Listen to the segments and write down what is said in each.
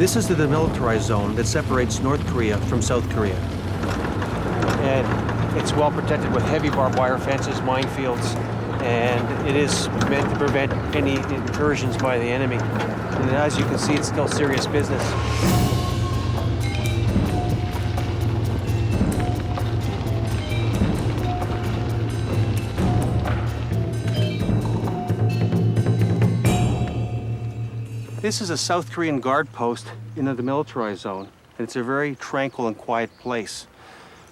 This is the demilitarized zone that separates North Korea from South Korea. And it's well protected with heavy barbed wire fences, minefields, and it is meant to prevent any incursions by the enemy. And as you can see, it's still serious business. This is a South Korean guard post in the demilitarized zone, and it's a very tranquil and quiet place.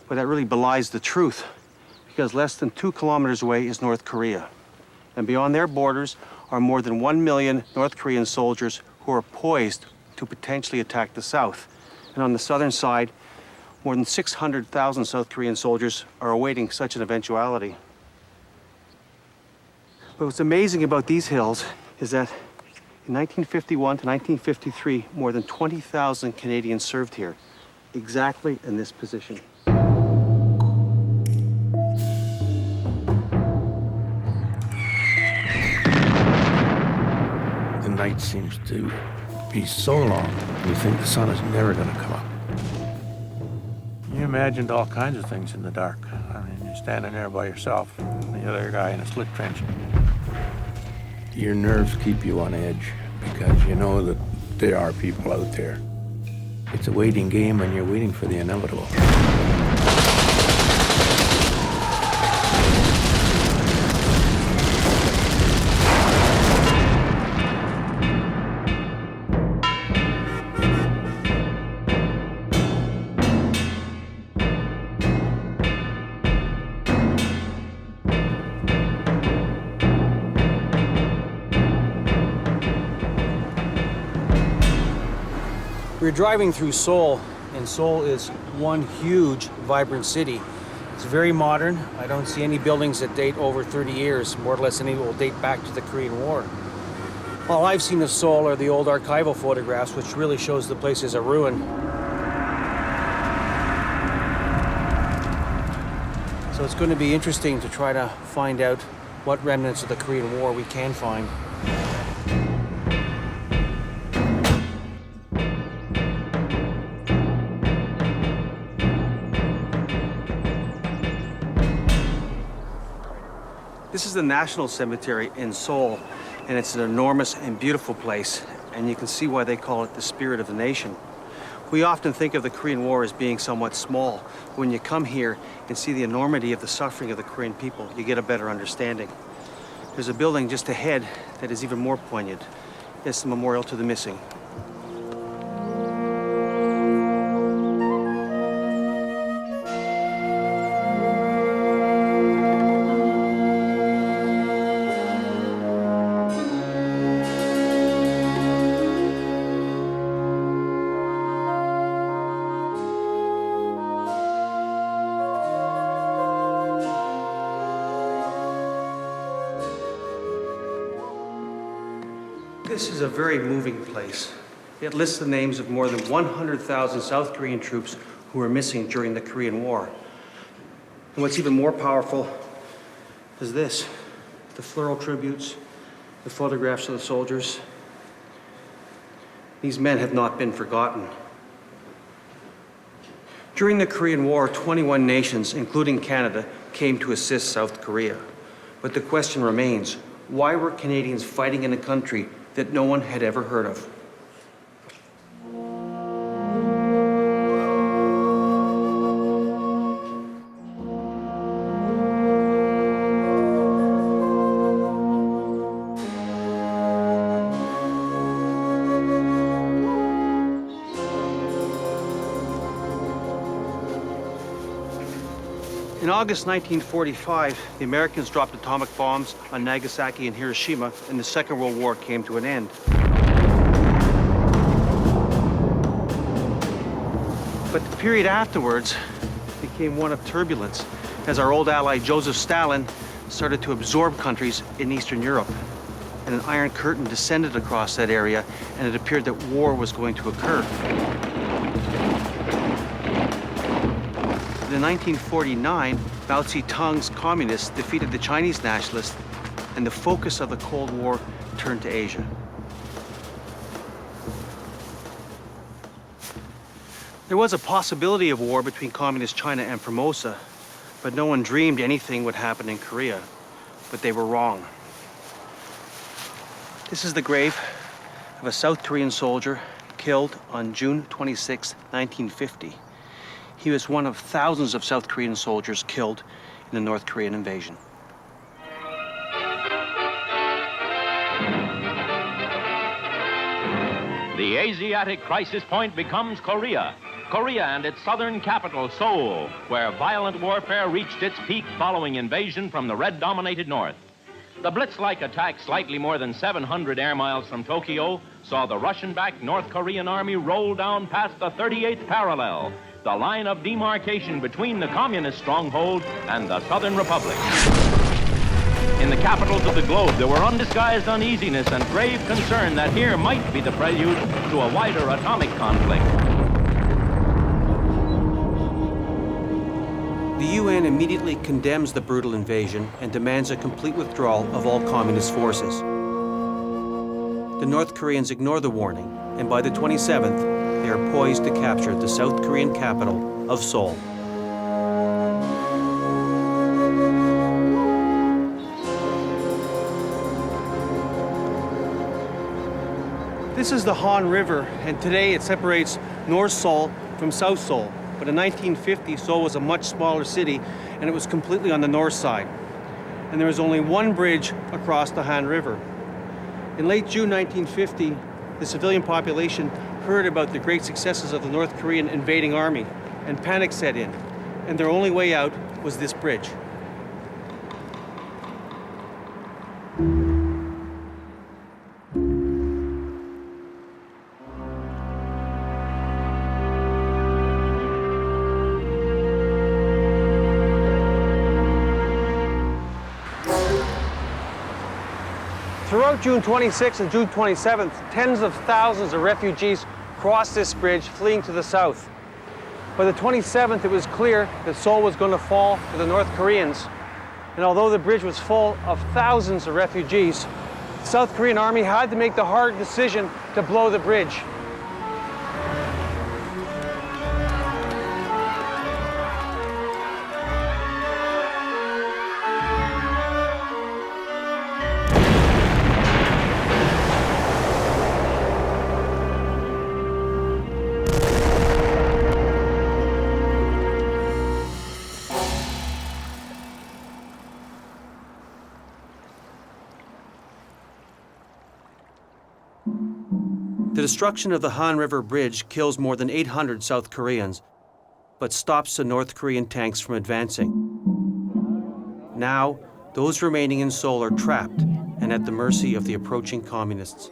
But that really belies the truth, because less than 2 kilometers away is North Korea. And beyond their borders are more than 1 million North Korean soldiers who are poised to potentially attack the South. And on the southern side, more than 600,000 South Korean soldiers are awaiting such an eventuality. But what's amazing about these hills is that in 1951 to 1953, more than 20,000 Canadians served here, exactly in this position. The night seems to be so long, you think the sun is never going to come up. You imagined all kinds of things in the dark. I mean, you're standing there by yourself, and the other guy in a slit trench. Your nerves keep you on edge because you know that there are people out there. It's a waiting game and you're waiting for the inevitable. We're driving through Seoul, and Seoul is one huge, vibrant city. It's very modern. I don't see any buildings that date over 30 years, more or less any will date back to the Korean War. All I've seen of Seoul are the old archival photographs, which really shows the place as a ruin. So it's going to be interesting to try to find out what remnants of the Korean War we can find. This is the National Cemetery in Seoul, and it's an enormous and beautiful place, and you can see why they call it the spirit of the nation. We often think of the Korean War as being somewhat small. When you come here and see the enormity of the suffering of the Korean people, you get a better understanding. There's a building just ahead that is even more poignant. It's the Memorial to the Missing. This is a very moving place. It lists the names of more than 100,000 South Korean troops who were missing during the Korean War. And what's even more powerful is this, the floral tributes, the photographs of the soldiers. These men have not been forgotten. During the Korean War, 21 nations, including Canada, came to assist South Korea. But the question remains, why were Canadians fighting in a country that no one had ever heard of? In August 1945, the Americans dropped atomic bombs on Nagasaki and Hiroshima, and the Second World War came to an end. But the period afterwards became one of turbulence, as our old ally Joseph Stalin started to absorb countries in Eastern Europe. And an iron curtain descended across that area, and it appeared that war was going to occur. In 1949, Mao Zedong's communists defeated the Chinese nationalists, and the focus of the Cold War turned to Asia. There was a possibility of war between Communist China and Formosa, but no one dreamed anything would happen in Korea. But they were wrong. This is the grave of a South Korean soldier killed on June 26, 1950. He was one of thousands of South Korean soldiers killed in the North Korean invasion. The Asiatic crisis point becomes Korea. Korea and its southern capital, Seoul, where violent warfare reached its peak following invasion from the Red-dominated north. The Blitz-like attack slightly more than 700 air miles from Tokyo saw the Russian-backed North Korean army roll down past the 38th parallel, the line of demarcation between the communist stronghold and the Southern Republic. In the capitals of the globe, there were undisguised uneasiness and grave concern that here might be the prelude to a wider atomic conflict. The UN immediately condemns the brutal invasion and demands a complete withdrawal of all communist forces. The North Koreans ignore the warning, and by the 27th, they are poised to capture the South Korean capital of Seoul. This is the Han River, and today it separates North Seoul from South Seoul. But in 1950, Seoul was a much smaller city, and it was completely on the north side. And there was only one bridge across the Han River. In late June 1950, the civilian population heard about the great successes of the North Korean invading army, and panic set in, and their only way out was this bridge. Throughout June 26th and June 27th, tens of thousands of refugees crossed this bridge, fleeing to the south. By the 27th, it was clear that Seoul was going to fall to the North Koreans. And although the bridge was full of thousands of refugees, the South Korean army had to make the hard decision to blow the bridge. The destruction of the Han River Bridge kills more than 800 South Koreans, but stops the North Korean tanks from advancing. Now, those remaining in Seoul are trapped and at the mercy of the approaching communists.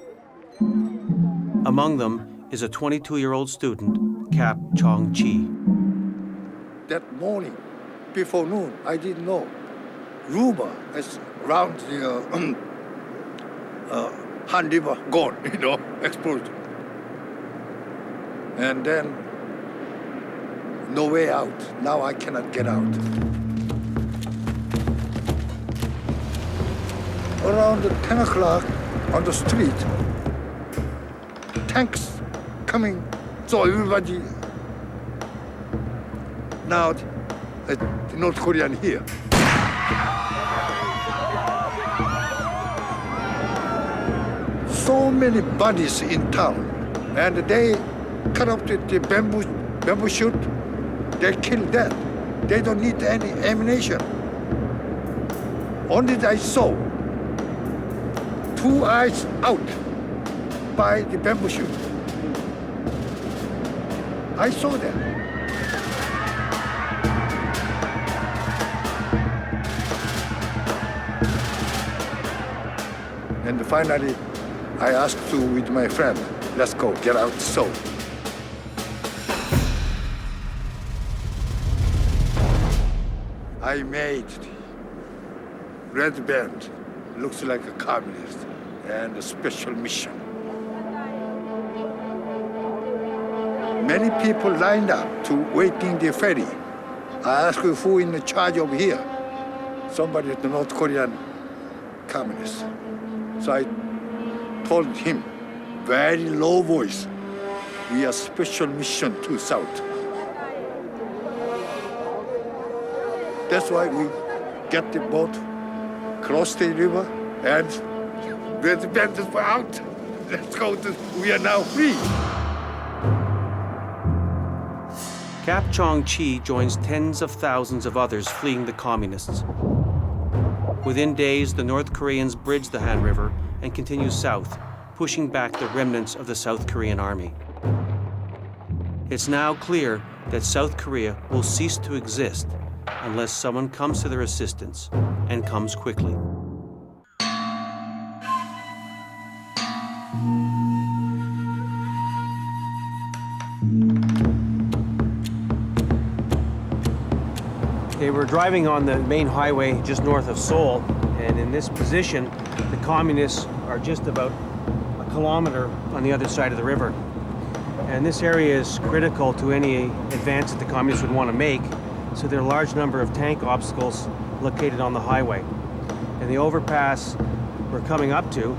Among them is a 22-year-old student, Cap Chong-chi. That morning, before noon, I didn't know. Rumor is around the Han River gone, exploded. And then, no way out. Now I cannot get out. Around 10 o'clock on the street, tanks coming, so everybody, now the North Korean here. So many bodies in town, and they cut up the bamboo shoot, they kill that. They don't need any ammunition. Only I saw 2 eyes out by the bamboo shoot. I saw that. And finally, I asked with my friend, let's go, get out Seoul. I made red band, looks like a communist, and a special mission. Many people lined up to waiting the ferry. I asked who in charge of here. Somebody at the North Korean communist. So I told him, very low voice, we are special mission to South. That's why we get the boat, cross the river, and when the bandits were out, let's go to, we are now free. Cap Chong Chi joins tens of thousands of others fleeing the communists. Within days, the North Koreans bridge the Han River and continue south, pushing back the remnants of the South Korean army. It's now clear that South Korea will cease to exist unless someone comes to their assistance and comes quickly. Okay, we're driving on the main highway just north of Seoul, and in this position, the communists are just about a kilometer on the other side of the river. And this area is critical to any advance that the communists would want to make, so there are a large number of tank obstacles located on the highway. And the overpass we're coming up to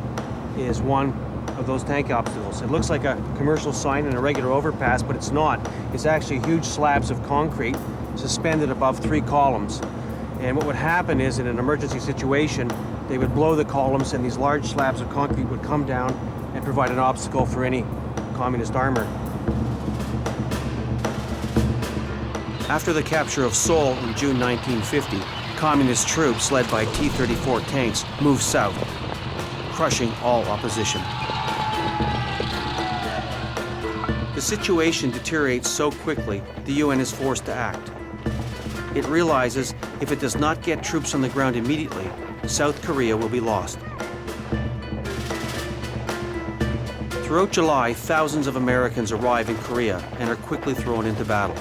is one of those tank obstacles. It looks like a commercial sign and a regular overpass, but it's not. It's actually huge slabs of concrete suspended above 3 columns. And what would happen is, in an emergency situation, they would blow the columns and these large slabs of concrete would come down and provide an obstacle for any communist armor. After the capture of Seoul in June 1950, communist troops led by T-34 tanks moved south, crushing all opposition. The situation deteriorates so quickly, the UN is forced to act. It realizes if it does not get troops on the ground immediately, South Korea will be lost. Throughout July, thousands of Americans arrive in Korea and are quickly thrown into battle.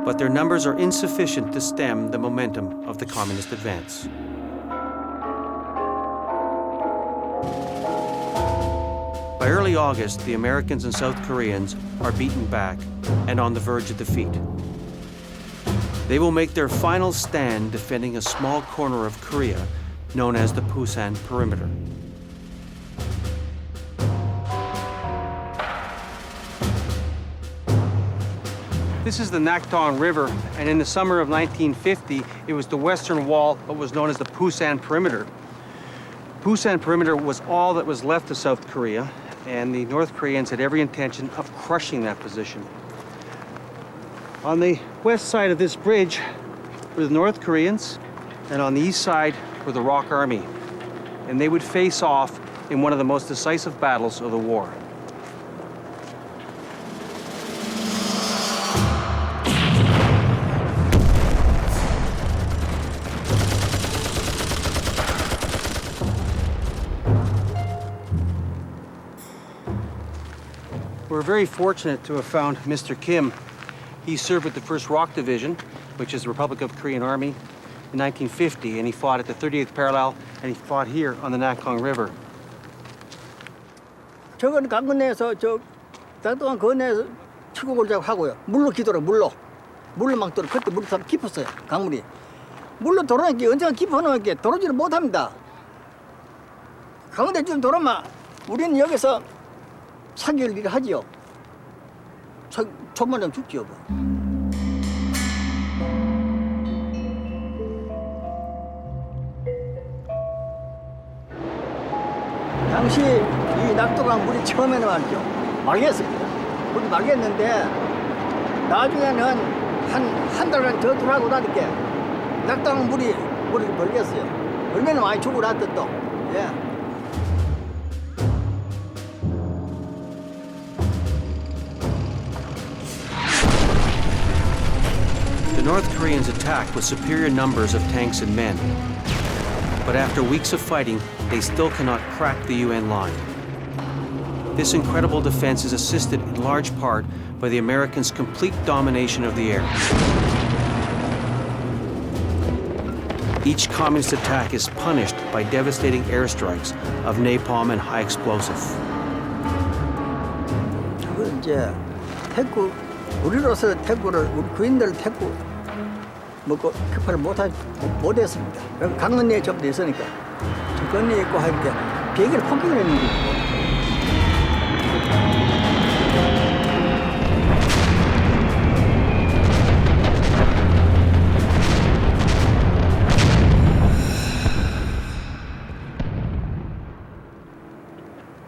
But their numbers are insufficient to stem the momentum of the communist advance. By early August, the Americans and South Koreans are beaten back and on the verge of defeat. They will make their final stand defending a small corner of Korea known as the Pusan Perimeter. This is the Nakdong River, and in the summer of 1950, it was the western wall of what was known as the Pusan Perimeter. Pusan Perimeter was all that was left of South Korea, and the North Koreans had every intention of crushing that position. On the west side of this bridge were the North Koreans, and on the east side were the ROK Army. And they would face off in one of the most decisive battles of the war. We're very fortunate to have found Mr. Kim. He served with the 1st ROK Division, which is the Republic of Korean Army, in 1950, and he fought at the 38th parallel, and he fought here on the Nakdong River. 저건 강건에서 낙동강 건에서 치고 골자고 하고요. 물로 기도라 물로 막 돌아. 그때 물이 참 깊었어요. 강물이 물로 돌아는 게 언제가 깊어놓은 게 돌아지를 못합니다. 강원대 좀 돌아면 우리는 여기서 사기를 일을 하지요. 총만 좀 죽지요. 당시 이 낙동강 물이 처음에는 말이죠. 맑았습니다. 물이 맑았는데 나중에는 한 달간 더 들어가고 나니까 낙동강 물이 벌겠어요. 벌면 많이 죽어놨던 또. 예. The North Koreans attacked with superior numbers of tanks and men. But after weeks of fighting, they still cannot crack the UN line. This incredible defense is assisted in large part by the Americans' complete domination of the air. Each communist attack is punished by devastating airstrikes of napalm and high explosive. 이제 태국 우리로서 태국을 우리 군인들 태국 먹고 급파를 못했습니다. 강건리에 좀 됐으니까 건리 있고 하니까 비행기를 폭격을 했는 거예요.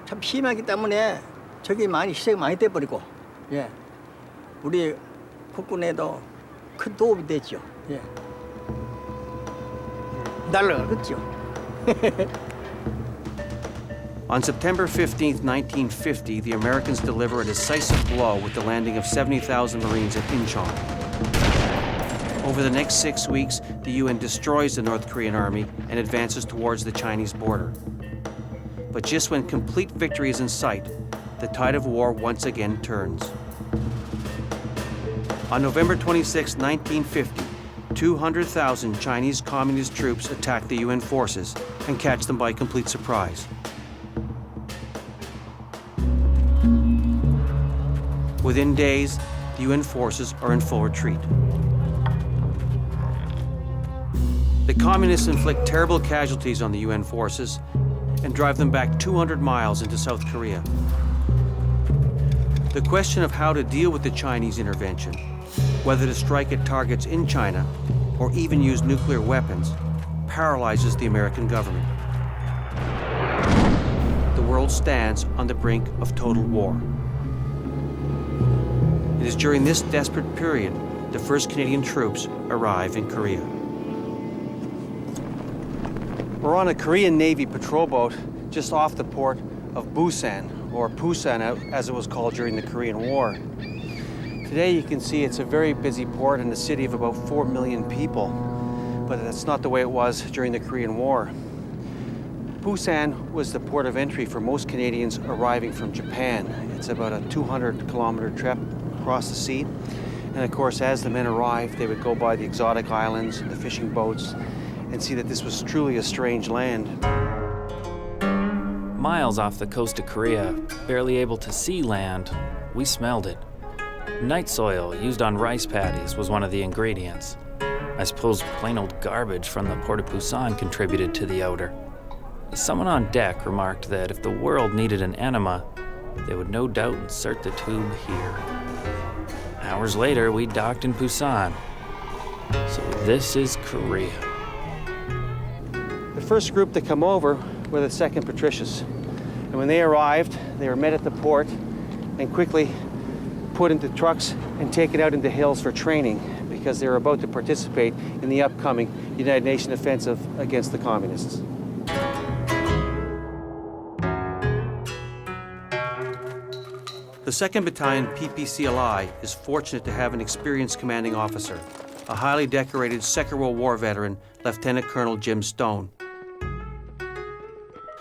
참 심하기 때문에 저기 많이 희생이 많이 돼버리고, 예, 우리 국군에도 큰 도움이 됐죠. 예, 날라갔죠. On September 15th, 1950, the Americans deliver a decisive blow with the landing of 70,000 Marines at Incheon. Over the next 6 weeks, the UN destroys the North Korean army and advances towards the Chinese border. But just when complete victory is in sight, the tide of war once again turns. On November 26, 1950, 200,000 Chinese communist troops attack the UN forces and catch them by complete surprise. Within days, the UN forces are in full retreat. The communists inflict terrible casualties on the UN forces and drive them back 200 miles into South Korea. The question of how to deal with the Chinese intervention, whether to strike at targets in China or even use nuclear weapons, paralyzes the American government. The world stands on the brink of total war. It is during this desperate period the first Canadian troops arrive in Korea. We're on a Korean Navy patrol boat just off the port of Busan, or Pusan as it was called during the Korean War. Today you can see it's a very busy port in a city of about 4 million people, but that's not the way it was during the Korean War. Busan was the port of entry for most Canadians arriving from Japan. It's about a 200-kilometer trip across the sea. And of course, as the men arrived, they would go by the exotic islands, the fishing boats, and see that this was truly a strange land. Miles off the coast of Korea, barely able to see land, we smelled it. Night soil used on rice paddies was one of the ingredients. I suppose plain old garbage from the port of Busan contributed to the odor. Someone on deck remarked that if the world needed an enema, they would no doubt insert the tube here. Hours later, we docked in Busan. So this is Korea. The first group to come over were the 2nd Patricius. And when they arrived, they were met at the port and quickly put into trucks and taken out into hills for training because they were about to participate in the upcoming United Nations offensive against the communists. The 2nd Battalion PPCLI is fortunate to have an experienced commanding officer, a highly decorated Second World War veteran, Lieutenant Colonel Jim Stone.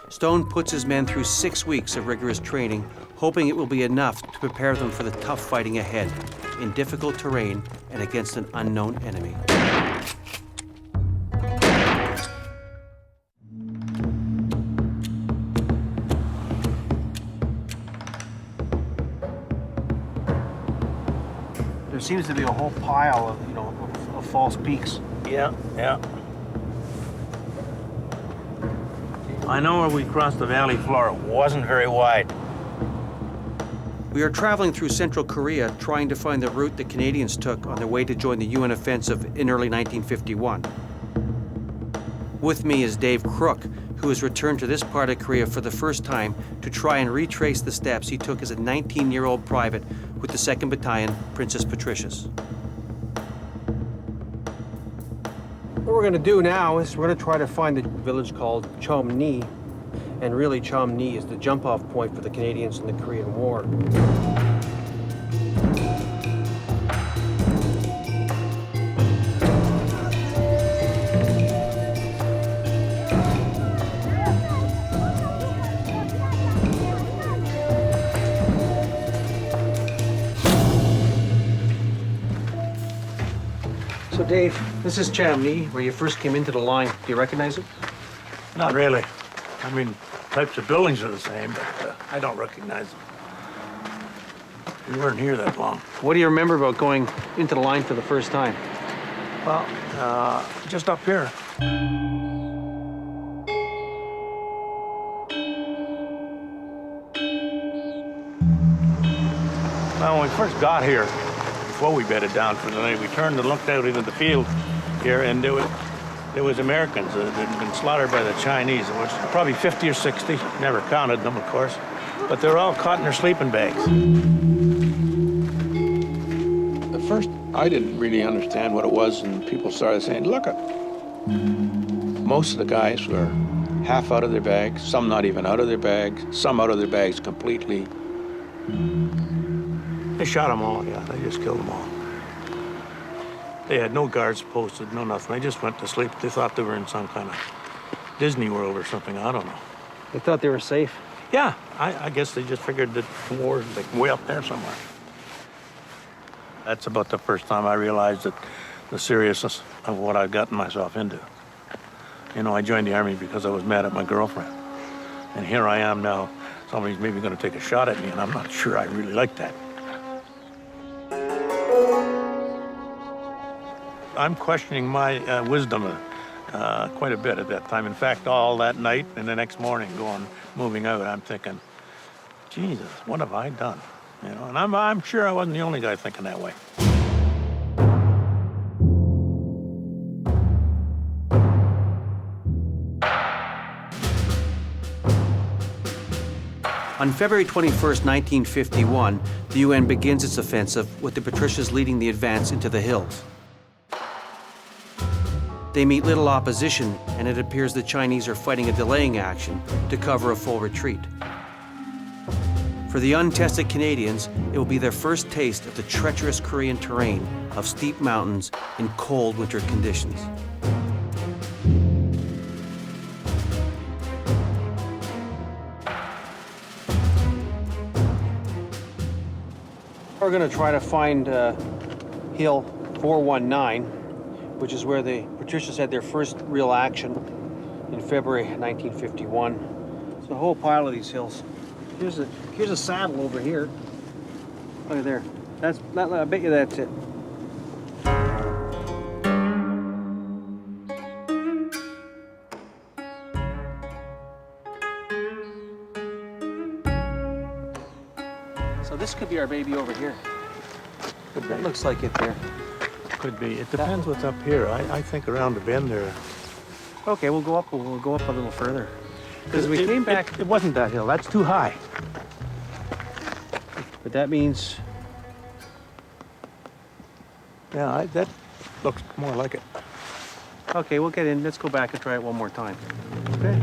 Stone puts his men through 6 weeks of rigorous training, hoping it will be enough to prepare them for the tough fighting ahead, in difficult terrain and against an unknown enemy. There seems to be a whole pile of, of false peaks. Yeah. I know where we crossed the valley floor. It wasn't very wide. We are traveling through central Korea trying to find the route the Canadians took on their way to join the UN offensive in early 1951. With me is Dave Crook, who has returned to this part of Korea for the first time to try and retrace the steps he took as a 19-year-old private with the 2nd Battalion, Princess Patricius. What we're going to do now is we're going to try to find a village called Chomni. And really, Chomni is the jump-off point for the Canadians in the Korean War. So Dave, this is Chomni, where you first came into the line. Do you recognize it? Not really. I mean, types of buildings are the same, but I don't recognize them. We weren't here that long. What do you remember about going into the line for the first time? Well, just up here. Now, when we first got here, before we bedded down for the night, we turned and looked out into the field here, and there was Americans that had been slaughtered by the Chinese. It was probably 50 or 60. Never counted them, of course. But they were all caught in their sleeping bags. At first, I didn't really understand what it was, and people started saying, look it. Most of the guys were half out of their bags, some not even out of their bags, some out of their bags completely. They shot them all, yeah. They just killed them all. They had no guards posted, no nothing. They just went to sleep. They thought they were in some kind of Disney World or something. I don't know. They thought they were safe. Yeah, I guess they just figured that war was like way up there somewhere. That's about the first time I realized that the seriousness of what I'd gotten myself into. You know, I joined the Army because I was mad at my girlfriend. And here I am now. Somebody's maybe going to take a shot at me, and I'm not sure I really like that. I'm questioning my wisdom quite a bit at that time. In fact, all that night and the next morning moving out, I'm thinking, Jesus, what have I done? You know, and I'm sure I wasn't the only guy thinking that way. On February 21st, 1951, the UN begins its offensive with the Patricias leading the advance into the hills. They meet little opposition, and it appears the Chinese are fighting a delaying action to cover a full retreat. For the untested Canadians, it will be their first taste of the treacherous Korean terrain of steep mountains in cold winter conditions. We're going to try to find Hill 419, which is where the Patricias had their first real action in February 1951. It's a whole pile of these hills. Here's a saddle over here. Look at there. I bet you that's it. So this could be our baby over here. That looks like it there. Could be. It depends what's up here. I think around the bend there. Okay, we'll go up a little further. Because we came back. It wasn't that hill. That's too high. But that means. Yeah, that looks more like it. Okay, we'll get in. Let's go back and try it one more time. Okay.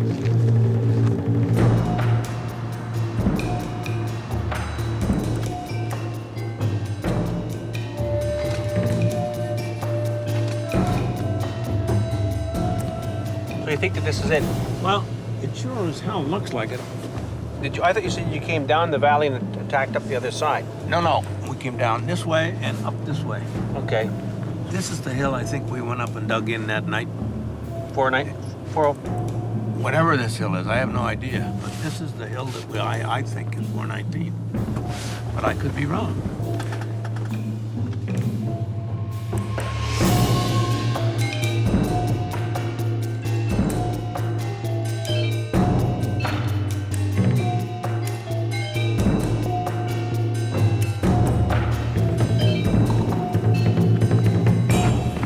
So you think that this is it? Well, it sure as hell looks like it. I thought you said you came down the valley and attacked up the other side. No. We came down this way and up this way. Okay. This is the hill I think we went up and dug in that night. 409. Whatever this hill is, I have no idea. But this is the hill that I think is 419. But I could be wrong.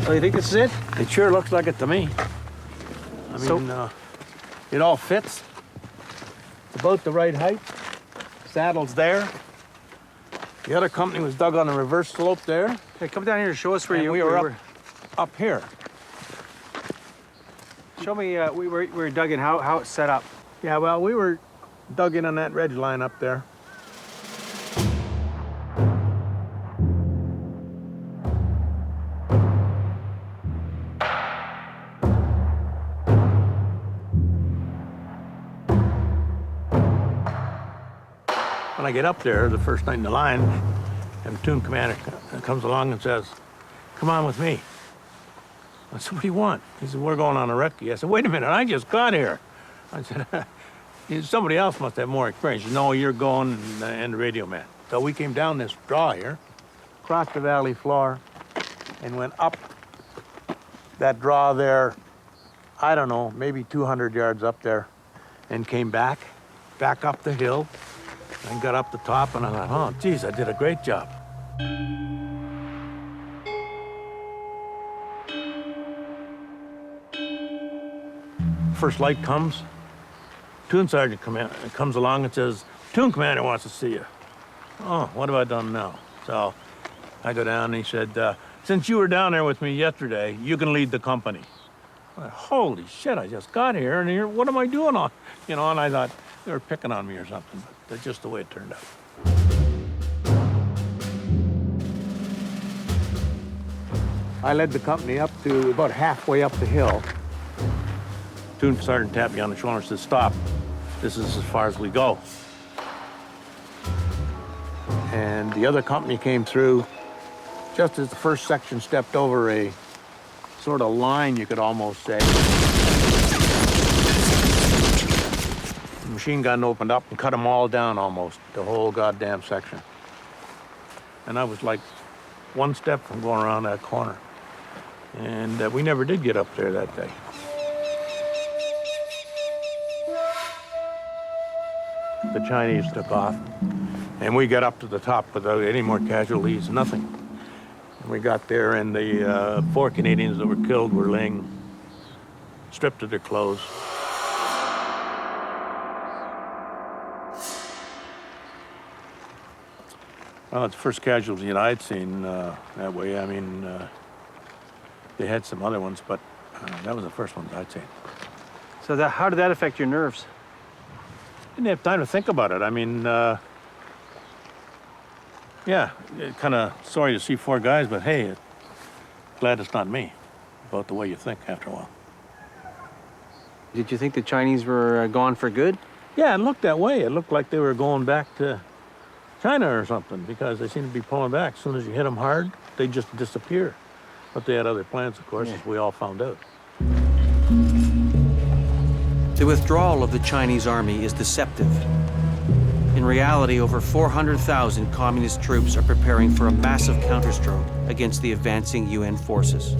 So you think this is it? It sure looks like it to me. I mean, it all fits. It's about the right height. Saddle's there. The other company was dug on the reverse slope there. Hey, come down here and show us where And you we were up here. Show me we were dug in, how it's set up. Yeah, well, we were dug in on that ridge line up there. When I get up there, the first night in the line, and the platoon commander comes along and says, "Come on with me." I said, "What do you want?" He said, "We're going on a recce." I said, "Wait a minute, I just got here." I said, "Somebody else must have more experience." He said, "No, you're going and the radio man." So we came down this draw here, crossed the valley floor, and went up that draw there, I don't know, maybe 200 yards up there, and came back up the hill, and got up the top, and I thought, oh, geez, I did a great job. First light comes, Platoon Sergeant comes along and says, Platoon Commander wants to see you. Oh, what have I done now? So I go down, and he said, since you were down there with me yesterday, you can lead the company. I went, holy shit, I just got here, and here, what am I doing on? You know, and I thought they were picking on me or something, but that's just the way it turned out. I led the company up to about halfway up the hill. Platoon Sergeant tapped me on the shoulder and said, stop, this is as far as we go. And the other company came through just as the first section stepped over a sort of line, you could almost say. The machine gun opened up and cut them all down almost, the whole goddamn section. And I was like one step from going around that corner. And we never did get up there that day. The Chinese took off, and we got up to the top without any more casualties, nothing. And we got there, and the 4 Canadians that were killed were laying stripped of their clothes. Well, it's the first casualty that I'd seen that way. I mean, they had some other ones, but that was the first one I'd seen. So how did that affect your nerves? Didn't have time to think about it. I mean, yeah, kind of sorry to see 4 guys, but hey, glad it's not me, about the way you think after a while. Did you think the Chinese were gone for good? Yeah, it looked that way. It looked like they were going back to China or something, because they seemed to be pulling back. As soon as you hit them hard, they just disappear. But they had other plans, of course, as we all found out. The withdrawal of the Chinese army is deceptive. In reality, over 400,000 communist troops are preparing for a massive counterstroke against the advancing UN forces.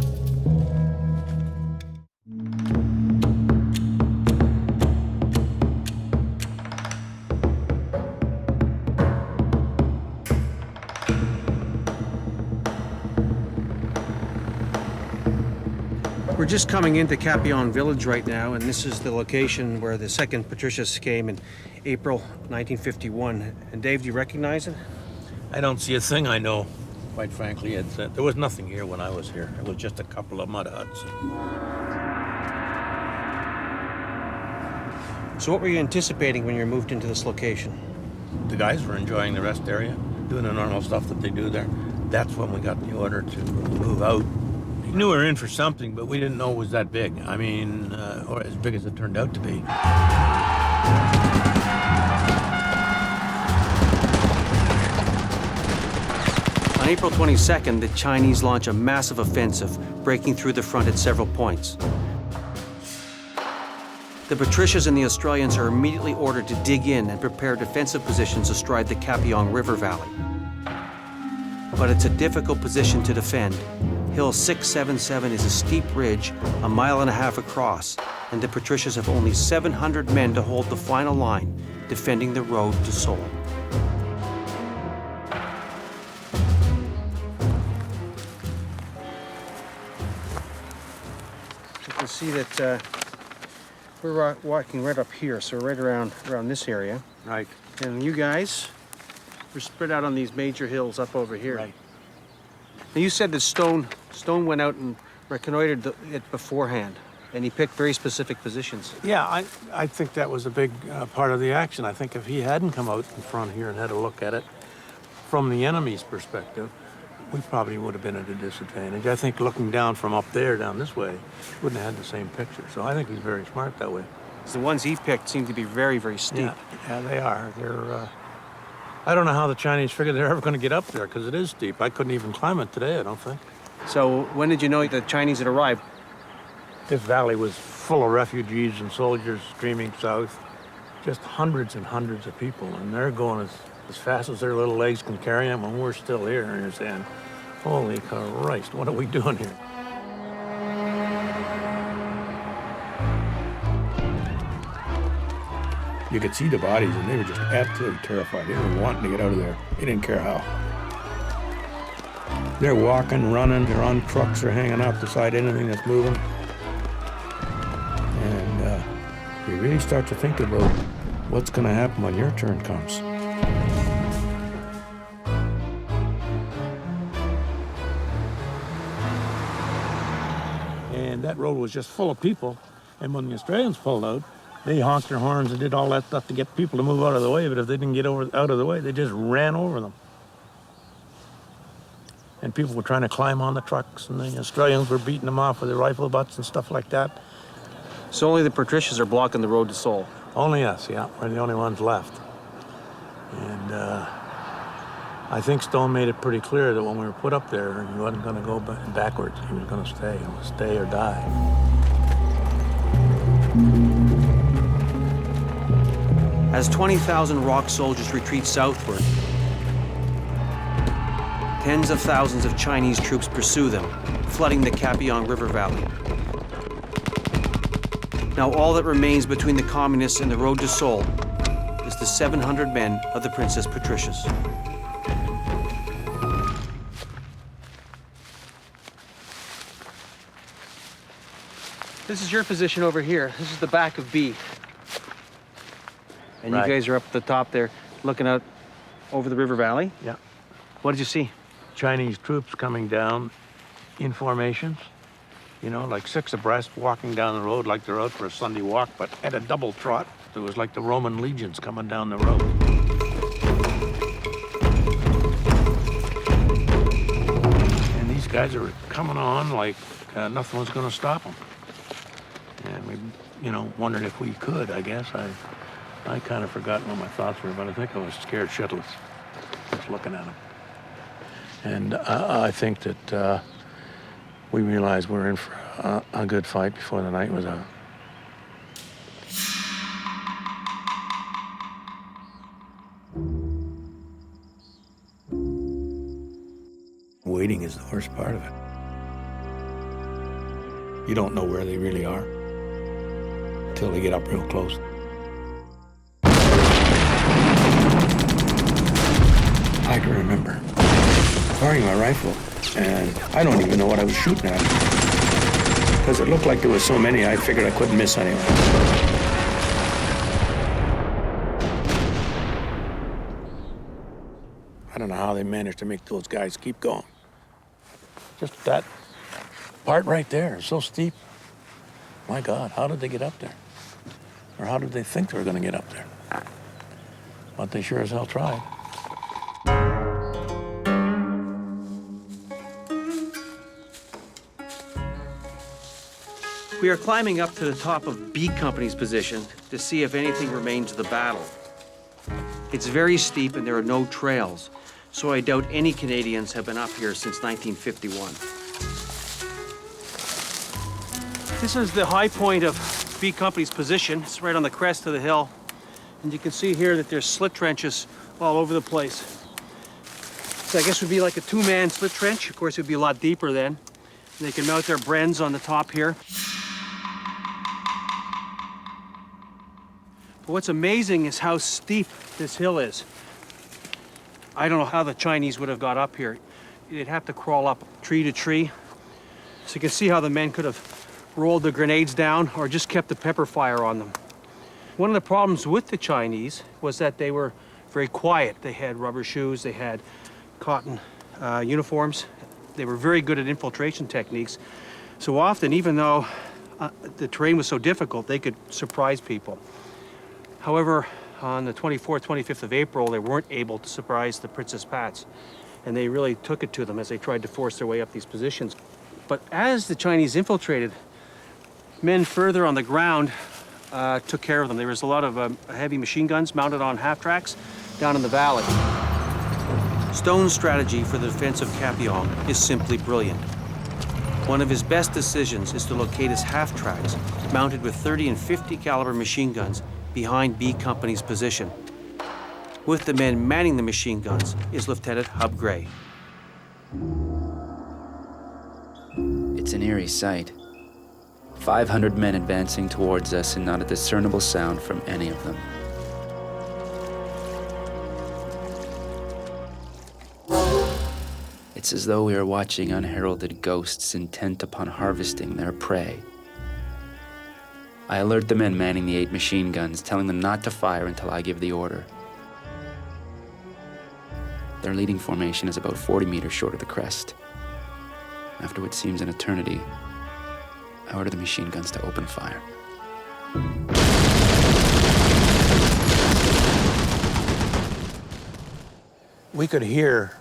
We're just coming into Capion village right now, and this is the location where the 2nd Patricius came in April 1951. And Dave, do you recognize it? I don't see a thing I know, quite frankly. There was nothing here when I was here. It was just a couple of mud huts. So what were you anticipating when you moved into this location? The guys were enjoying the rest area, doing the normal stuff that they do there. That's when we got the order to move out. We knew we were in for something, but we didn't know it was that big. I mean, or as big as it turned out to be. On April 22nd, the Chinese launch a massive offensive, breaking through the front at several points. The Patricias and the Australians are immediately ordered to dig in and prepare defensive positions astride the Capion River Valley. But it's a difficult position to defend. Hill 677 is a steep ridge, 1.5 miles across, and the Patricias have only 700 men to hold the final line, defending the road to Seoul. You can see that we're walking right up here, so right around this area. Right. And you guys are spread out on these major hills up over here. Right. Now you said that Stone went out and reconnoitered it beforehand, and he picked very specific positions. Yeah, I think that was a big part of the action. I think if he hadn't come out in front here and had a look at it from the enemy's perspective, we probably would have been at a disadvantage. I think looking down from up there, down this way, wouldn't have had the same picture. So I think he's very smart that way. The ones he picked seem to be very, very steep. Yeah, they are. They're, I don't know how the Chinese figured they're ever going to get up there, because it is steep. I couldn't even climb it today, I don't think. So when did you know the Chinese had arrived? This valley was full of refugees and soldiers streaming south. Just hundreds and hundreds of people, and they're going as fast as their little legs can carry them, and we're still here, and you're saying, holy Christ, what are we doing here? You could see the bodies, and they were just absolutely terrified. They were wanting to get out of there. They didn't care how. They're walking, running, they're on trucks, they're hanging off the side, anything that's moving. And you really start to think about what's going to happen when your turn comes. And that road was just full of people. And when the Australians pulled out, they honked their horns and did all that stuff to get people to move out of the way. But if they didn't get out of the way, they just ran over them. And people were trying to climb on the trucks, and the Australians were beating them off with their rifle butts and stuff like that. So only the Patricias are blocking the road to Seoul. Only us, yeah. We're the only ones left. And I think Stone made it pretty clear that when we were put up there, he wasn't going to go backwards. He was going to stay. It was stay or die. As 20,000 ROC soldiers retreat southward, tens of thousands of Chinese troops pursue them, flooding the Kapiong River Valley. Now all that remains between the communists and the road to Seoul is the 700 men of the Princess Patricias. This is your position over here. This is the back of B. And Right. you guys are up at the top there, looking out over the river valley. Yeah. What did you see? Chinese troops coming down in formations, you know, like 6 abreast, walking down the road like they're out for a Sunday walk, but at a double trot. It was like the Roman legions coming down the road. And these guys are coming on like nothing was going to stop them. And we, you know, wondered if we could, I guess. I kind of forgotten what my thoughts were, but I think I was scared shitless just looking at them. And I think that we realized we were in for a good fight before the night was out. Waiting is the worst part of it. You don't know where they really are until they get up real close. I can remember firing my rifle, and I don't even know what I was shooting at. Because it looked like there was so many, I figured I couldn't miss anyway. I don't know how they managed to make those guys keep going. Just that part right there is so steep. My God, how did they get up there? Or how did they think they were going to get up there? But they sure as hell tried. We are climbing up to the top of B Company's position to see if anything remains of the battle. It's very steep and there are no trails, so I doubt any Canadians have been up here since 1951. This is the high point of B Company's position. It's right on the crest of the hill. And you can see here that there's slit trenches all over the place. So I guess it would be like a 2-man slit trench. Of course, it would be a lot deeper then. They can mount their Brens on the top here. But what's amazing is how steep this hill is. I don't know how the Chinese would have got up here. They'd have to crawl up tree to tree. So you can see how the men could have rolled the grenades down or just kept the pepper fire on them. One of the problems with the Chinese was that they were very quiet. They had rubber shoes, they had cotton uniforms. They were very good at infiltration techniques. So often, even though the terrain was so difficult, they could surprise people. However, on the 24th, 25th of April, they weren't able to surprise the Princess Pats, and they really took it to them as they tried to force their way up these positions. But as the Chinese infiltrated, men further on the ground took care of them. There was a lot of heavy machine guns mounted on half-tracks down in the valley. Stone's strategy for the defense of Kapiong is simply brilliant. One of his best decisions is to locate his half-tracks mounted with 30 and 50 caliber machine guns behind B Company's position. With the men manning the machine guns is Lieutenant Hub Gray. It's an eerie sight. 500 men advancing towards us and not a discernible sound from any of them. It's as though we are watching unheralded ghosts intent upon harvesting their prey. I alert the men manning the 8 machine guns, telling them not to fire until I give the order. Their leading formation is about 40 meters short of the crest. After what seems an eternity, I order the machine guns to open fire. We could hear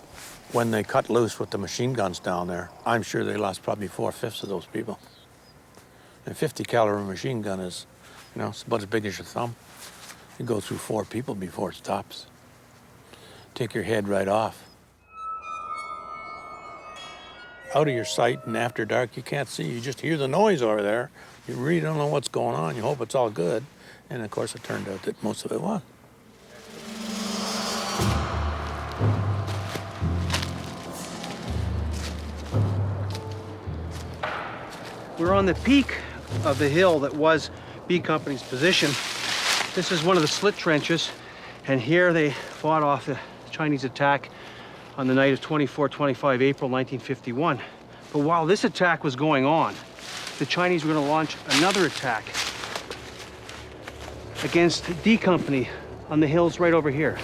when they cut loose with the machine guns down there. I'm sure they lost probably 4/5 of those people. A 50 caliber machine gun is, it's about as big as your thumb. It goes through 4 people before it stops. Take your head right off. Out of your sight, and after dark, you can't see. You just hear the noise over there. You really don't know what's going on. You hope it's all good. And of course, it turned out that most of it was. We're on the peak of the hill that was B Company's position. This is one of the slit trenches, and here they fought off the Chinese attack on the night of 24-25 April 1951. But while this attack was going on, the Chinese were going to launch another attack against D Company on the hills right over here.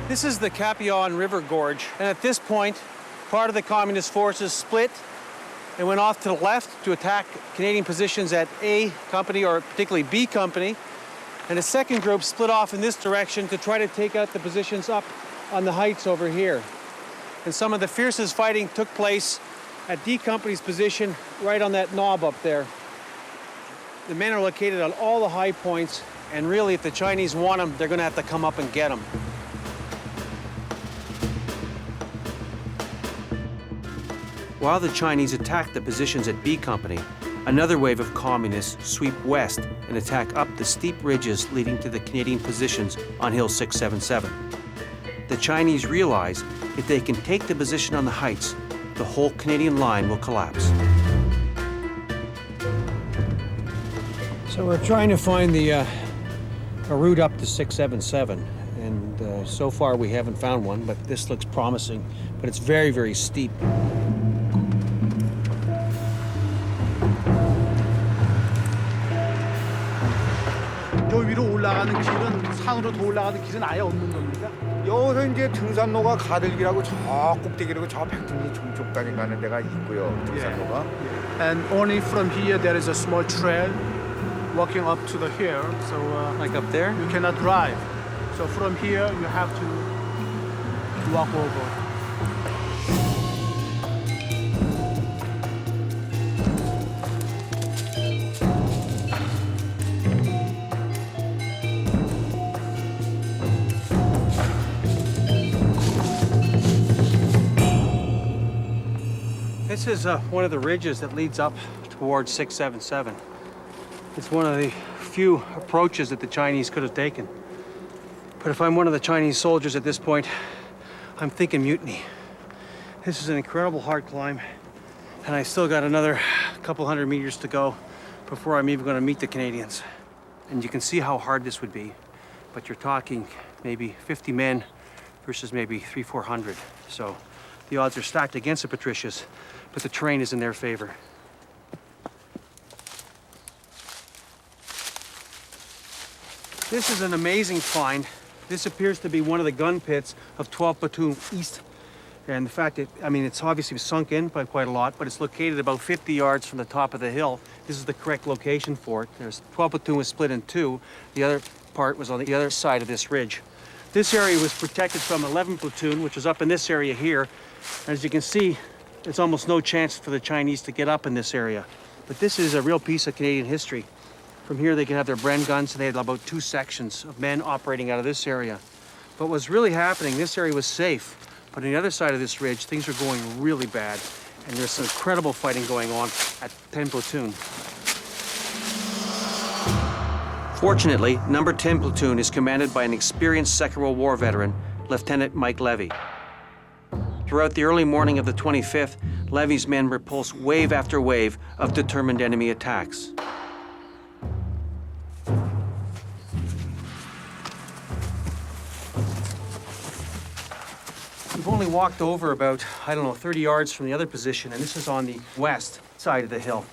This is the Capion River Gorge, and at this point, part of the communist forces split and went off to the left to attack Canadian positions at A Company, or particularly B Company, and a second group split off in this direction to try to take out the positions up on the heights over here. And some of the fiercest fighting took place at D Company's position right on that knob up there. The men are located on all the high points, and really, if the Chinese want them, they're gonna have to come up and get them. While the Chinese attacked the positions at B Company, another wave of communists sweep west and attack up the steep ridges leading to the Canadian positions on Hill 677. The Chinese realize if they can take the position on the heights, the whole Canadian line will collapse. So we're trying to find a route up to 677, and so far we haven't found one, but this looks promising, but it's very, very steep. 저 위로 올라가는 길은 산으로 더 올라가는 길은 아예 없는 겁니까? 여기서 이제 등산로가 가들기라고 저 꼭대기라고 저 백등리 종쪽까지 가는 데가 있고요. 등산로가. And only from here there is a small trail walking up to the hill, so Like up there? you cannot drive. So from here you have to walk over. This is one of the ridges that leads up towards 677. It's one of the few approaches that the Chinese could have taken. But if I'm one of the Chinese soldiers at this point, I'm thinking mutiny. This is an incredible hard climb, and I still got another couple hundred meters to go before I'm even going to meet the Canadians. And you can see how hard this would be, but you're talking maybe 50 men versus maybe 300-400. So the odds are stacked against the Patricias, but the terrain is in their favor. This is an amazing find. This appears to be one of the gun pits of 12th Platoon East. And the fact that, it's obviously sunk in by quite a lot, but it's located about 50 yards from the top of the hill. This is the correct location for it. 12th Platoon was split in two. The other part was on the other side of this ridge. This area was protected from 11th Platoon, which was up in this area here. As you can see, there's almost no chance for the Chinese to get up in this area. But this is a real piece of Canadian history. From here, they can have their Bren guns, and they had about 2 sections of men operating out of this area. But what's really happening, this area was safe, but on the other side of this ridge, things are going really bad. And there's some incredible fighting going on at 10 Platoon. Fortunately, number 10 Platoon is commanded by an experienced Second World War veteran, Lieutenant Mike Levy. Throughout the early morning of the 25th, Levy's men repulse wave after wave of determined enemy attacks. We've only walked over about, 30 yards from the other position, and this is on the west side of the hill.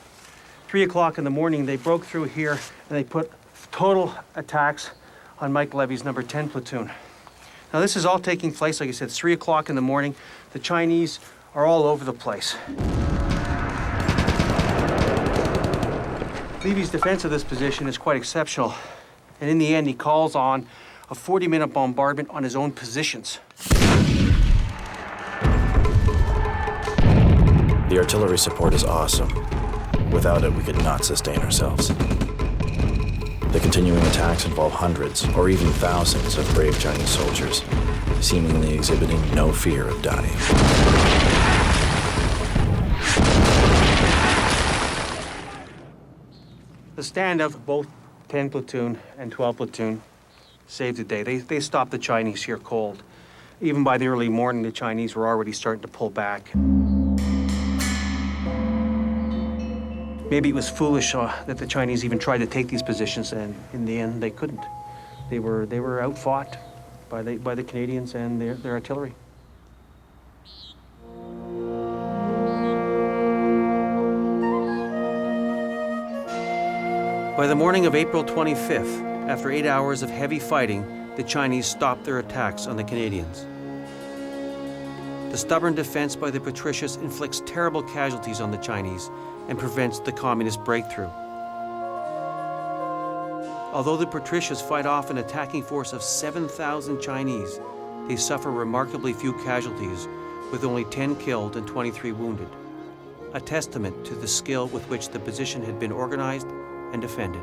3 o'clock in the morning, they broke through here, and they put total attacks on Mike Levy's number 10 Platoon. Now, this is all taking place, like I said, it's 3 o'clock in the morning. The Chinese are all over the place. Levy's defense of this position is quite exceptional. And in the end, he calls on a 40-minute bombardment on his own positions. The artillery support is awesome. Without it, we could not sustain ourselves. The continuing attacks involve hundreds or even thousands of brave Chinese soldiers, seemingly exhibiting no fear of dying. The stand of both 10 Platoon and 12 Platoon saved the day. They stopped the Chinese here cold. Even by the early morning, the Chinese were already starting to pull back. Maybe it was foolish that the Chinese even tried to take these positions, and in the end, they couldn't. They were outfought by the Canadians and their artillery. By the morning of April 25th, after 8 hours of heavy fighting, the Chinese stopped their attacks on the Canadians. The stubborn defense by the Patricias inflicts terrible casualties on the Chinese and prevents the communist breakthrough. Although the Patricias fight off an attacking force of 7,000 Chinese, they suffer remarkably few casualties, with only 10 killed and 23 wounded, a testament to the skill with which the position had been organized and defended.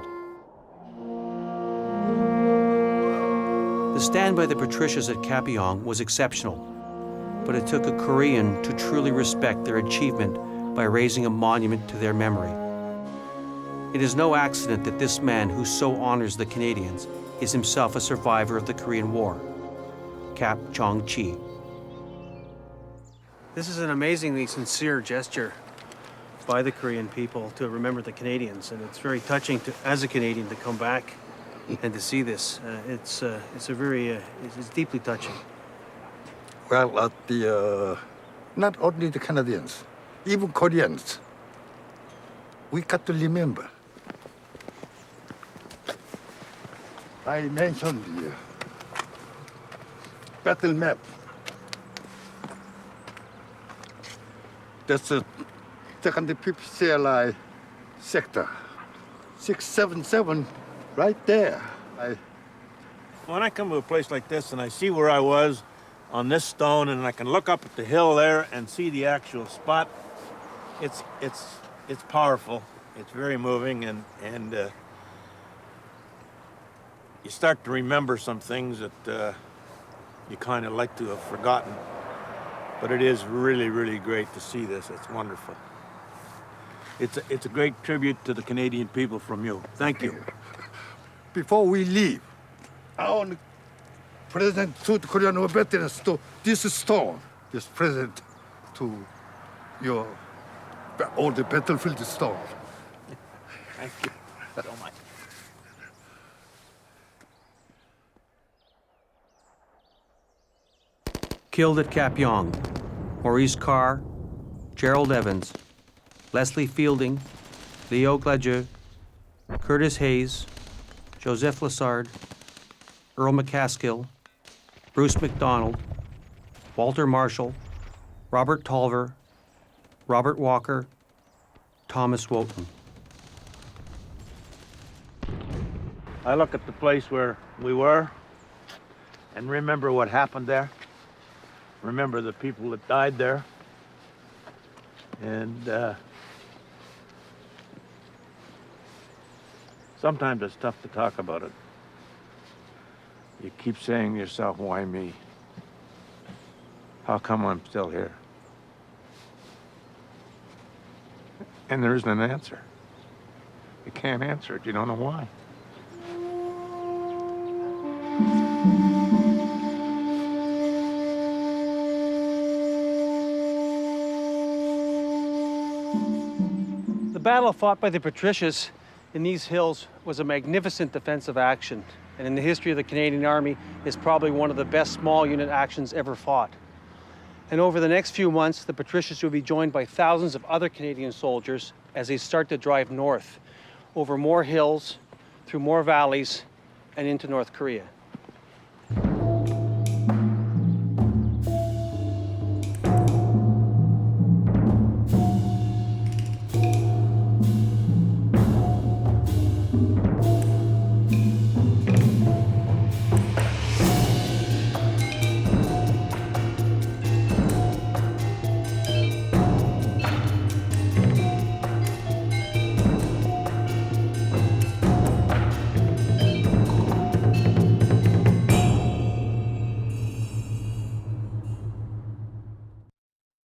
The stand by the Patricias at Kapyong was exceptional, but it took a Korean to truly respect their achievement by raising a monument to their memory. It is no accident that this man who so honors the Canadians is himself a survivor of the Korean War, Cap Chong-chi. This is an amazingly sincere gesture by the Korean people to remember the Canadians, and it's very touching as a Canadian to come back and to see this. It's deeply touching. Well, not only the Canadians, even Koreans, we got to remember. I mentioned the battle map. That's the 250th CLI sector. 677, right there. When I come to a place like this and I see where I was on this stone, and I can look up at the hill there and see the actual spot, it's powerful. It's very moving, and you start to remember some things that you kind of like to have forgotten. But it is really, really great to see this. It's wonderful. It's a great tribute to the Canadian people from you. Thank you. Before we leave, I want to present to the Korean War veterans to this stone, this present to your old battlefield stone. Thank you so much. Killed at Kapyong, Maurice Carr, Gerald Evans, Leslie Fielding, Leo Gladieux, Curtis Hayes, Joseph Lassard, Earl McCaskill, Bruce McDonald, Walter Marshall, Robert Tolver, Robert Walker, Thomas Wotton. I look at the place where we were and remember what happened there. Remember the people that died there. And sometimes it's tough to talk about it. You keep saying to yourself, why me? How come I'm still here? And there isn't an answer. You can't answer it. You don't know why. The battle fought by the Patricias in these hills was a magnificent defensive action, and in the history of the Canadian Army is probably one of the best small unit actions ever fought. And over the next few months, the Patricias will be joined by thousands of other Canadian soldiers as they start to drive north over more hills, through more valleys, and into North Korea.